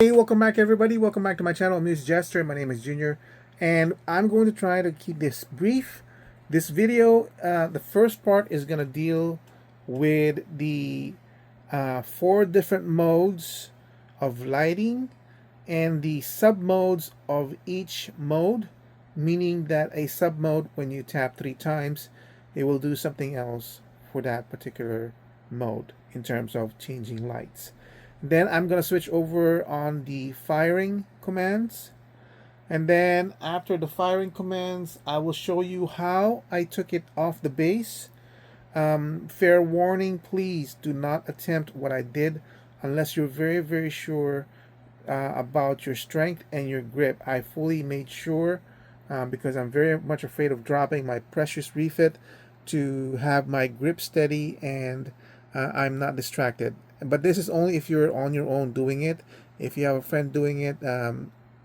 Hey, welcome back everybody. Welcome back to my channel, AmusedJester. My name is Junior, and I'm going to try to keep this brief. This video, the first part is going to deal with the 4 different modes of lighting and the sub modes of each mode, meaning that a sub mode, when you tap 3 times, it will do something else for that particular mode in terms of changing lights. Then I'm going to switch over on the firing commands. And then after the firing commands, I will show you how I took it off the base. Fair warning, please do not attempt what I did unless you're very sure about your strength and your grip. I fully made sure because I'm very much afraid of dropping my precious refit to have my grip steady and I'm not distracted. But this is only if you're on your own doing it. If you have a friend doing it,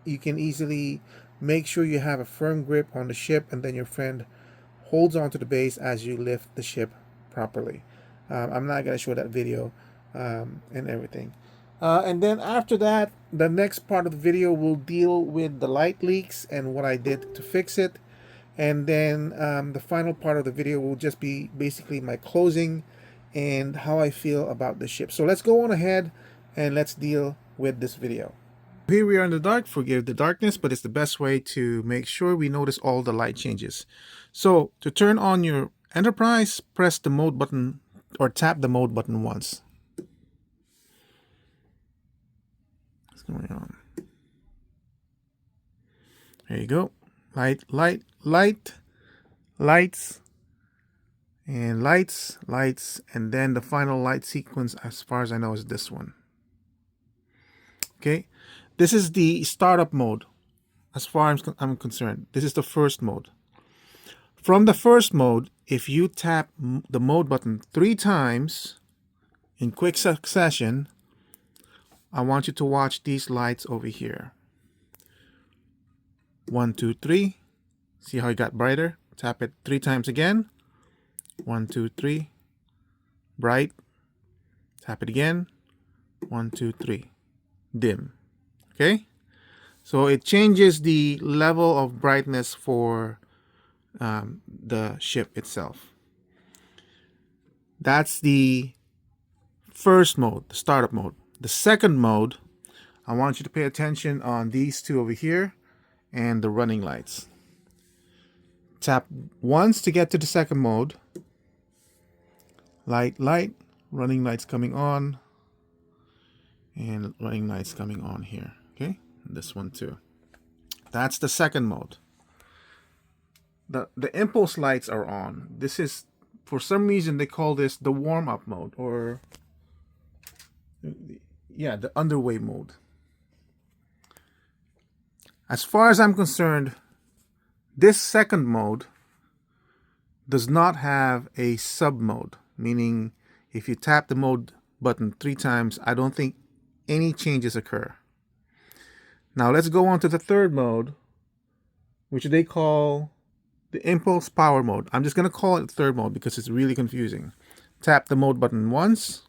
you can easily make sure you have a firm grip on the ship and then your friend holds onto the base as you lift the ship properly. I'm not going to show that video and everything. And then after that, the next part of the video will deal with the light leaks and what I did to fix it. And then the final part of the video will just be basically my closing and how I feel about the ship. So let's go on ahead and let's deal with this video. Here we are in the dark. Forgive the darkness, but it's the best way to make sure we notice all the light changes. So to turn on your Enterprise, press the mode button or tap the mode button once. What's going on? There you go. Lights, and lights, and then the final light sequence, as far as I know, is this one. Okay, this is the startup mode. As far as I'm concerned, this is the first mode. From the first mode, if you tap the mode button 3 times in quick succession, I want you to watch these lights over here. 1, 2, 3. See how it got brighter? Tap it 3 times again. 1, 2, 3. Bright. Tap it again. 1, 2, 3. Dim. Okay? So it changes the level of brightness for the ship itself. That's the first mode, the startup mode. The second mode, I want you to pay attention on these 2 over here and the running lights. Tap once to get to the second mode. Light, running lights coming on, and running lights coming on here. Okay, this one too. That's the second mode. The impulse lights are on. This is, for some reason, they call this the warm-up mode, or yeah, the underway mode. As far as I'm concerned, this second mode does not have a sub mode, meaning if you tap the mode button 3 times, I don't think any changes occur. Now let's go on to the third mode, which they call the impulse power mode. I'm just going to call it third mode because it's really confusing. Tap the mode button once.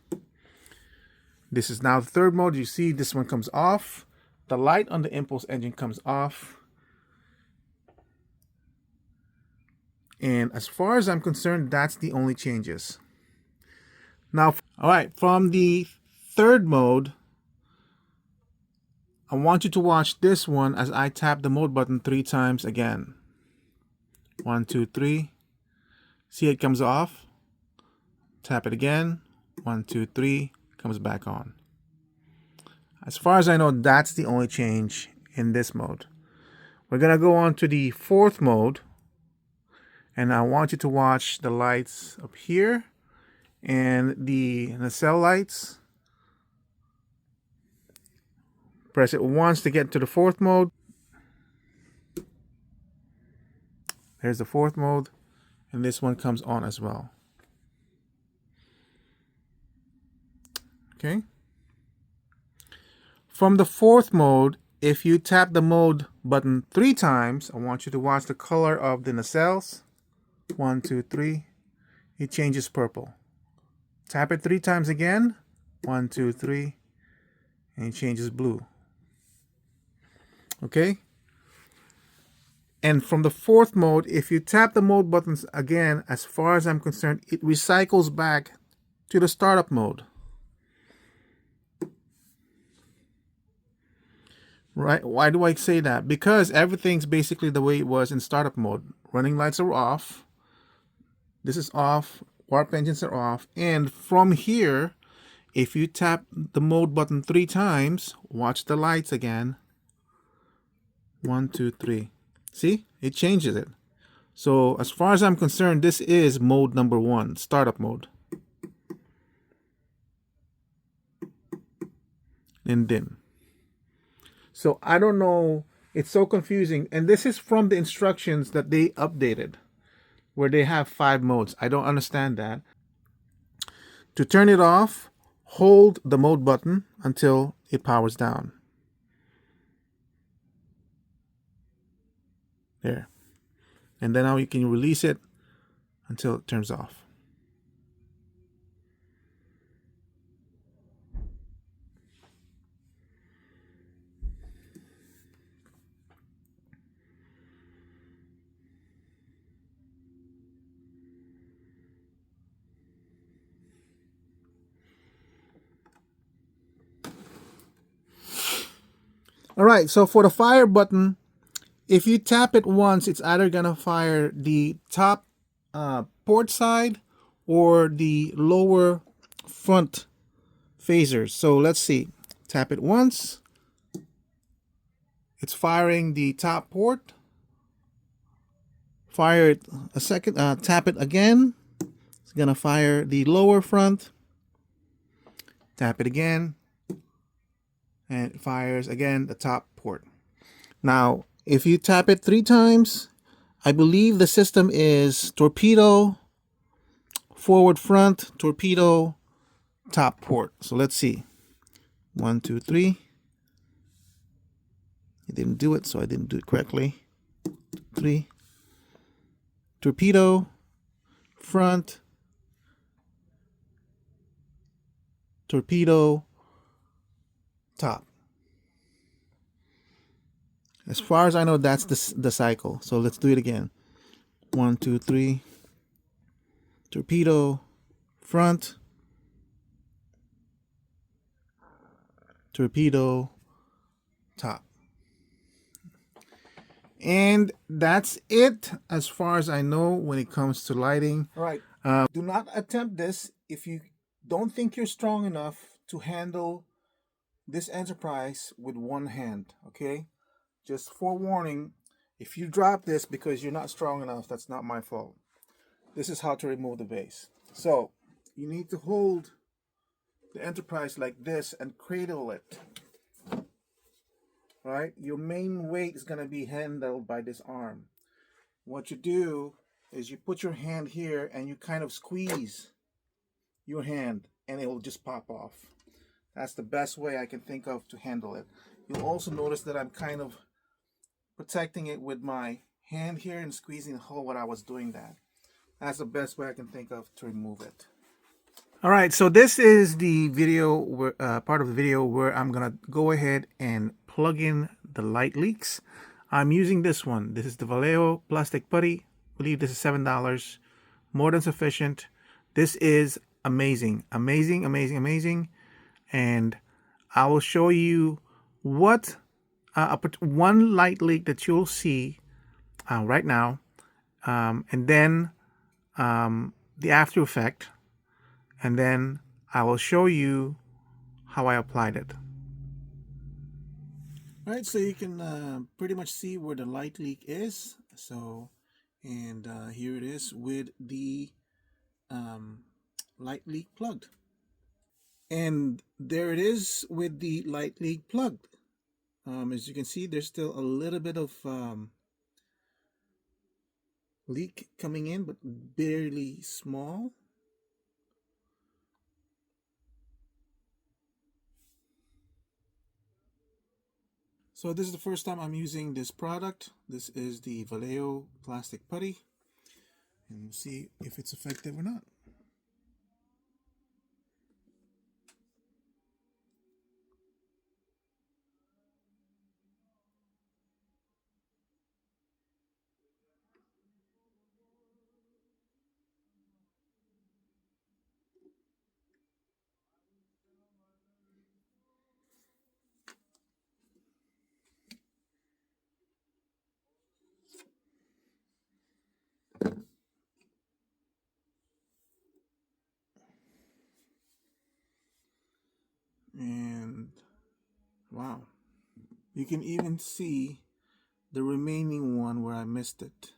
This is now the third mode. You see this one comes off. The light on the impulse engine comes off. And as far as I'm concerned, that's the only changes. Now, all right, from the third mode, I want you to watch this one as I tap the mode button 3 times again. 1, 2, 3. See, it comes off. Tap it again. 1, 2, 3. Comes back on. As far as I know, that's the only change in this mode. We're going to go on to the fourth mode. And I want you to watch the lights up here and the nacelle lights. Press it once to get to the fourth mode. There's the fourth mode, and this one comes on as well. Okay. From the fourth mode, if you tap the mode button 3 times, I want you to watch the color of the nacelles. 1, 2, 3. It changes purple. Tap it 3 times again. 1, 2, 3. And it changes blue. Okay. And from the fourth mode, if you tap the mode buttons again, as far as I'm concerned, it recycles back to the startup mode. Right? Why do I say that? Because everything's basically the way it was in startup mode. Running lights are off. This is off. Warp engines are off. And from here, if you tap the mode button 3 times, watch the lights again. 1, 2, 3. See? It changes it. So as far as I'm concerned, this is mode number 1, startup mode. And dim. So I don't know. It's so confusing. And this is from the instructions that they updated, where they have 5 modes. I don't understand that. To turn it off, hold the mode button until it powers down. There. And then now you can release it until it turns off. All right, so for the fire button, if you tap it once, it's either gonna fire the top port side or the lower front phasers. So let's see. Tap it once. It's firing the top port. Fire it a second. Tap it again. It's gonna fire the lower front. Tap it again. And it fires again the top port. Now, if you tap it 3 times, I believe the system is torpedo, forward front, torpedo, top port. So let's see. 1, 2, 3. It didn't do it, so I didn't do it correctly. 3. Torpedo, front, torpedo, top. As far as I know, that's the cycle. So let's do it again. 1, 2, 3. Torpedo, front, torpedo, top. And that's it as far as I know when it comes to lighting. All right. Do not attempt this if you don't think you're strong enough to handle this Enterprise with one hand, okay? Just forewarning, if you drop this because you're not strong enough, that's not my fault. This is how to remove the base. So you need to hold the Enterprise like this and cradle it. Right? Your main weight is going to be handled by this arm. What you do is you put your hand here and you kind of squeeze your hand and it will just pop off. That's the best way I can think of to handle it. You'll also notice that I'm kind of protecting it with my hand here and squeezing the hole when I was doing that. That's the best way I can think of to remove it. All right, so this is the video, where, part of the video where I'm gonna go ahead and plug in the light leaks. I'm using this one. This is the Vallejo plastic putty. I believe this is $7. More than sufficient. This is amazing, amazing, amazing, amazing. And I will show you what one light leak that you'll see right now, and then the after effect, and then I will show you how I applied it. All right, so you can pretty much see where the light leak is. So, and here it is with the light leak plugged. And there it is with the light leak plugged. As you can see, there's still a little bit of leak coming in, but barely small. So this is the first time I'm using this product. This is the Vallejo plastic putty, and we'll see if it's effective or not. Wow. You can even see the remaining one where I missed it.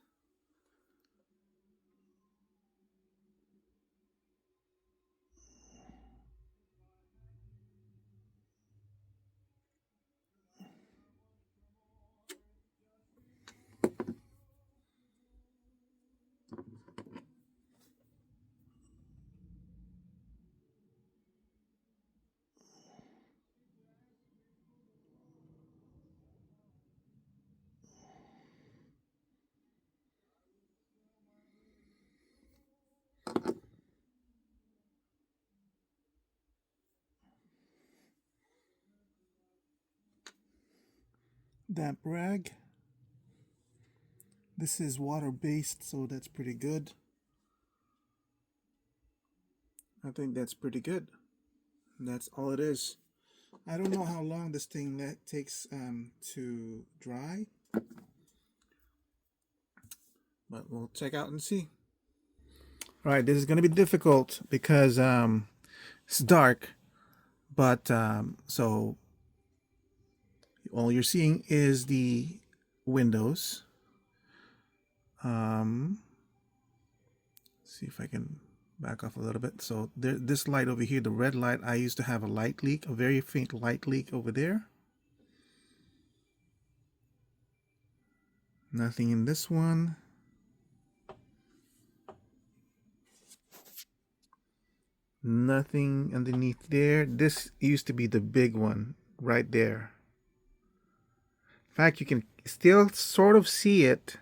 Damp rag. This is water-based, so that's pretty good. I think that's pretty good. That's all it is. I don't know how long this thing takes to dry, but we'll check out and see. All right, this is going to be difficult because it's dark, but so all you're seeing is the windows. See if I can back off a little bit. So this light over here, the red light, I used to have a light leak, a very faint light leak over there. Nothing in this one. Nothing underneath there. This used to be the big one right there. In fact, you can still sort of see it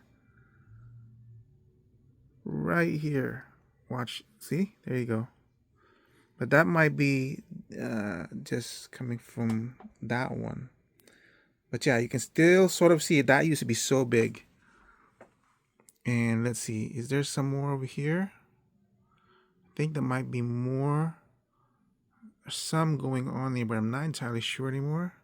right here. Watch, see, there you go. But that might be just coming from that one. But yeah, you can still sort of see it. That used to be so big. And let's see, is there some more over here? I think there might be more. There's some going on there, but I'm not entirely sure anymore.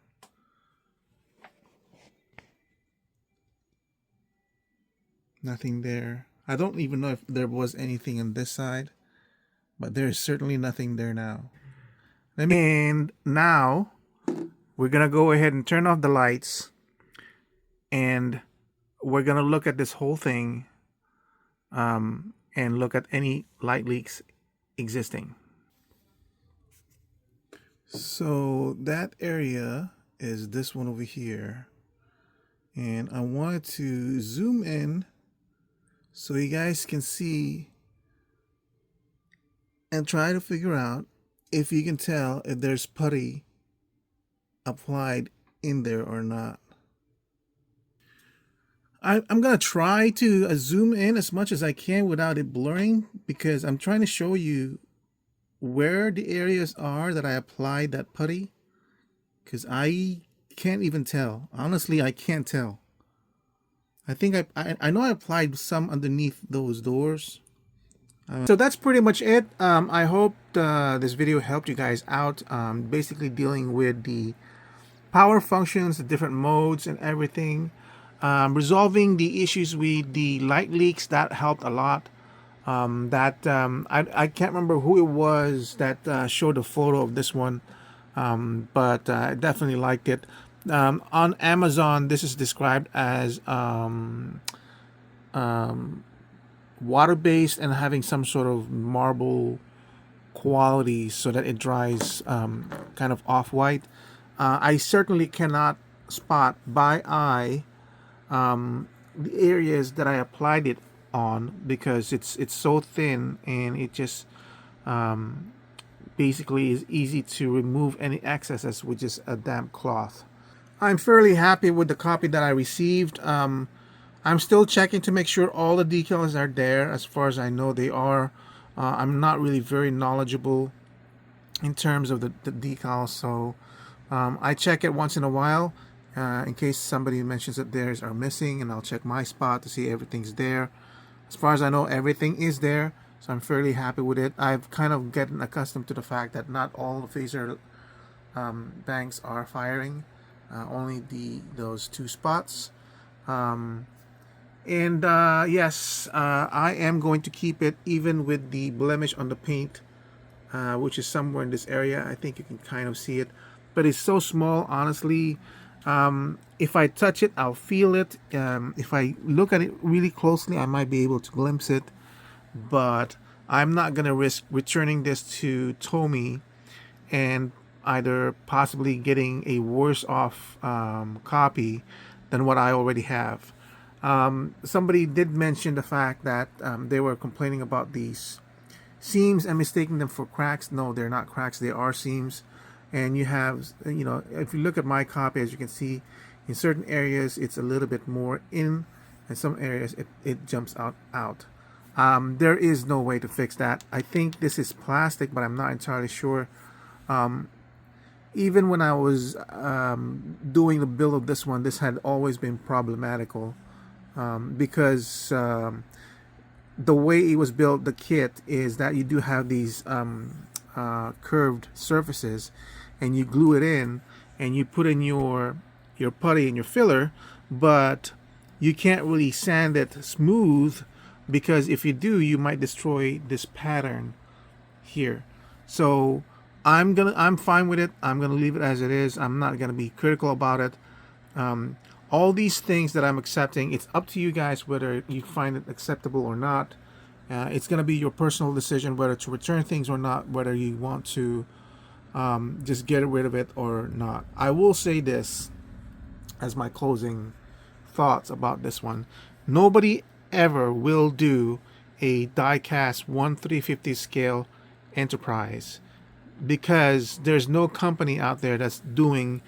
Nothing there. I don't even know if there was anything on this side, but there is certainly nothing there now. And now we're gonna go ahead and turn off the lights, and we're gonna look at this whole thing and look at any light leaks existing. So that area is this one over here, and I wanted to zoom in so you guys can see and try to figure out if you can tell if there's putty applied in there or not. I'm gonna try to zoom in as much as I can without it blurring, because I'm trying to show you where the areas are that I applied that putty, because I can't even tell. Honestly, I can't tell. I think I know I applied some underneath those doors. So that's pretty much it. I hope this video helped you guys out, basically dealing with the power functions, the different modes and everything. Resolving the issues with the light leaks, that helped a lot. I can't remember who it was that showed a photo of this one, but I definitely liked it. On Amazon, this is described as water-based and having some sort of marble quality so that it dries kind of off-white. I certainly cannot spot by eye the areas that I applied it on, because it's so thin, and it just basically is easy to remove any excesses with just a damp cloth. I'm fairly happy with the copy that I received. I'm still checking to make sure all the decals are there. As far as I know, they are. I'm not really very knowledgeable in terms of the decals, so I check it once in a while in case somebody mentions that theirs are missing, and I'll check my spot to see everything's there. As far as I know, everything is there, so I'm fairly happy with it. I've kind of gotten accustomed to the fact that not all the phaser banks are firing, only those two spots. Yes, I am going to keep it even with the blemish on the paint, which is somewhere in this area. I think you can kind of see it. but it's so small, honestly. If I touch it, I'll feel it. If I look at it really closely, I might be able to glimpse it, but I'm not gonna risk returning this to Tomy and either possibly getting a worse off copy than what I already have. Somebody did mention the fact that they were complaining about these seams and mistaking them for cracks. No, they're not cracks, they are seams. And you have, you know, if you look at my copy, as you can see, in certain areas it's a little bit more in, and some areas it jumps out. There is no way to fix that. I think this is plastic, but I'm not entirely sure. Even when I was doing the build of this one, this had always been problematical, because the way it was built, the kit, is that you do have these curved surfaces, and you glue it in, and you put in your putty and your filler, but you can't really sand it smooth, because if you do, you might destroy this pattern here. So I'm fine with it. I'm gonna leave it as it is. I'm not gonna be critical about it. All these things that I'm accepting, it's up to you guys whether you find it acceptable or not. It's gonna be your personal decision whether to return things or not, whether you want to just get rid of it or not. I will say this as my closing thoughts about this one: nobody ever will do a die-cast 1/350 scale Enterprise, because there's no company out there that's doing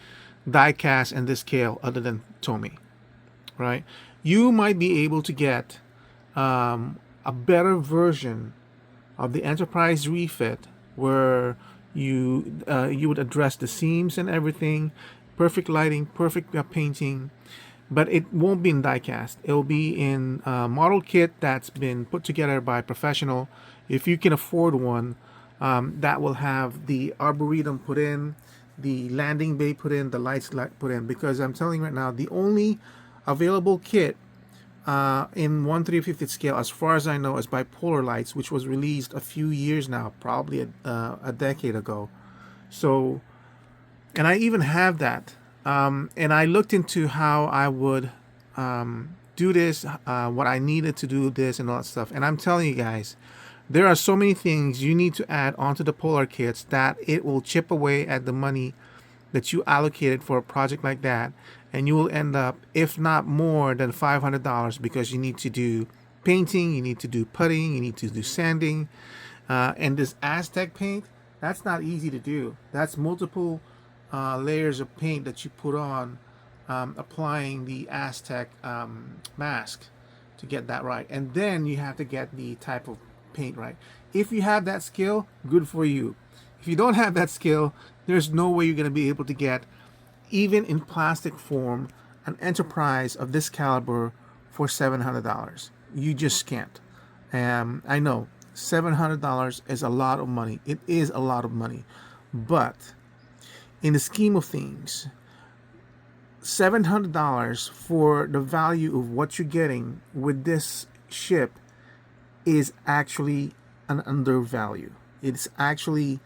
die-cast in this scale other than Tomy, right? You might be able to get a better version of the Enterprise Refit, where you would address the seams and everything, perfect lighting, perfect painting, but it won't be in die-cast. It'll be in a model kit that's been put together by a professional. If you can afford one, that will have the arboretum put in, the landing bay put in, the lights put in, because I'm telling you right now, the only available kit in 1/350 scale, as far as I know, is by Polar Lights, which was released a few years now, probably a decade ago. So, and I even have that. And I looked into how I would do this, what I needed to do this and all that stuff. And I'm telling you guys, there are so many things you need to add onto the Polar kits that it will chip away at the money that you allocated for a project like that. And you will end up, if not more than $500, because you need to do painting, you need to do puttying, you need to do sanding. And this Aztec paint, that's not easy to do. That's multiple layers of paint that you put on, applying the Aztec mask to get that right. And then you have to get the type of paint right. If you have that skill, good for you. If you don't have that skill, there's no way you're going to be able to get, even in plastic form, an Enterprise of this caliber for $700. You just can't. I know $700 is a lot of money. It is a lot of money, but in the scheme of things, $700 for the value of what you're getting with this ship is actually an undervalue. It's actually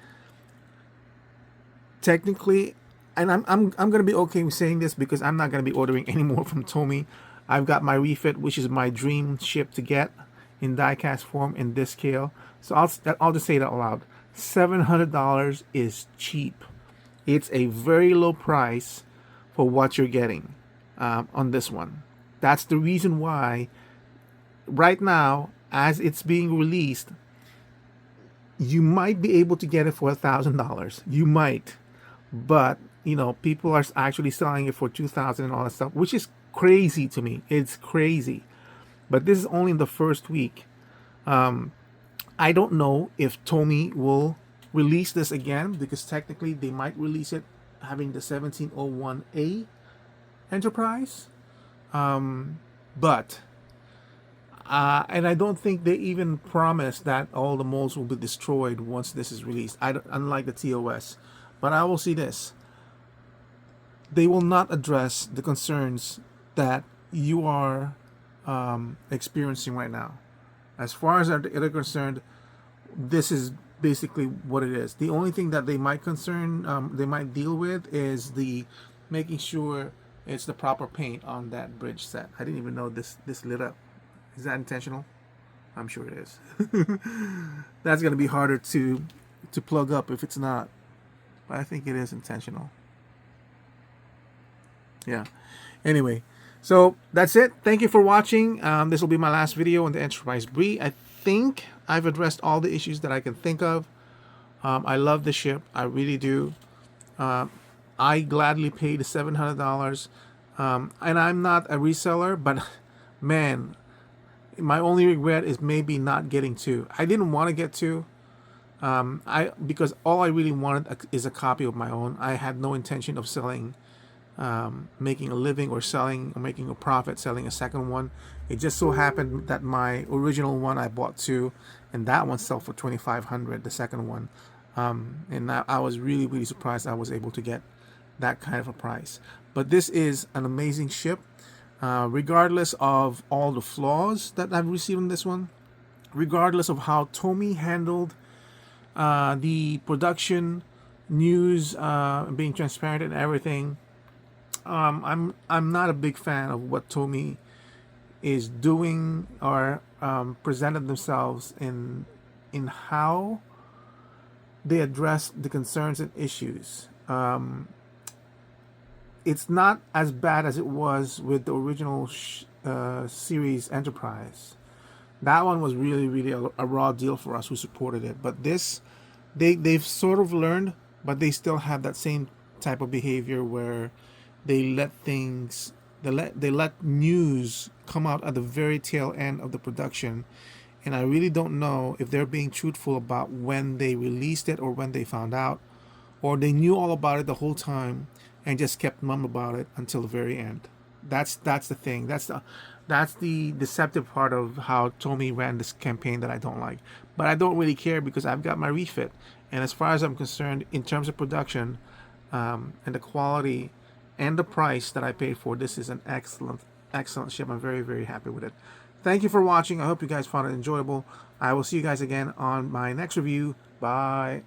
technically, and I'm gonna be okay with saying this, because I'm not gonna be ordering any more from Tomy. I've got my Refit, which is my dream ship to get in die-cast form in this scale. So I'll just say that aloud. $700 is cheap. It's a very low price for what you're getting on this one. That's the reason why right now, as it's being released, you might be able to get it for $1,000. You might, but you know, people are actually selling it for $2,000 and all that stuff, which is crazy to me. It's crazy. But this is only in the first week. I don't know if Tomy will release this again, because technically they might release it having the 1701A Enterprise, but and I don't think they even promise that all the molds will be destroyed once this is released, unlike the TOS. But I will see this: they will not address the concerns that you are experiencing right now. As far as they're concerned, this is basically what it is. The only thing that they might they might deal with is the making sure it's the proper paint on that bridge set. I didn't even know this lit up. Is that intentional? I'm sure it is. That's gonna be harder to plug up if it's not, but I think it is intentional. Yeah. Anyway, so that's it. Thank you for watching. This will be my last video on the Enterprise Brie. I think I've addressed all the issues that I can think of. I love the ship. I really do. I gladly paid the $700. And I'm not a reseller, but man, my only regret is maybe not getting two. I didn't want to get two. Because all I really wanted is a copy of my own. I had no intention of selling, making a living or selling or making a profit selling a second one. It just so happened that my original one I bought two, and that one sold for $2,500, the second one. And I was really surprised I was able to get that kind of a price. But this is an amazing ship, regardless of all the flaws that I've received in this one, regardless of how Tomy handled the production, news, being transparent and everything. I'm not a big fan of what Tomy is doing or presented themselves in how they address the concerns and issues. It's not as bad as it was with the original series Enterprise. That one was really a raw deal for us who supported it. But this, they've sort of learned, but they still have that same type of behavior where they let things, they let news come out at the very tail end of the production. And I really don't know if they're being truthful about when they released it or when they found out, or they knew all about it the whole time and just kept mum about it until the very end. That's the thing. That's the deceptive part of how Tomy ran this campaign that I don't like. But I don't really care because I've got my refit. And as far as I'm concerned, in terms of production and the quality and the price that I paid for, this is an excellent ship. I'm very happy with it. Thank you for watching. I hope you guys found it enjoyable. I will see you guys again on my next review. Bye.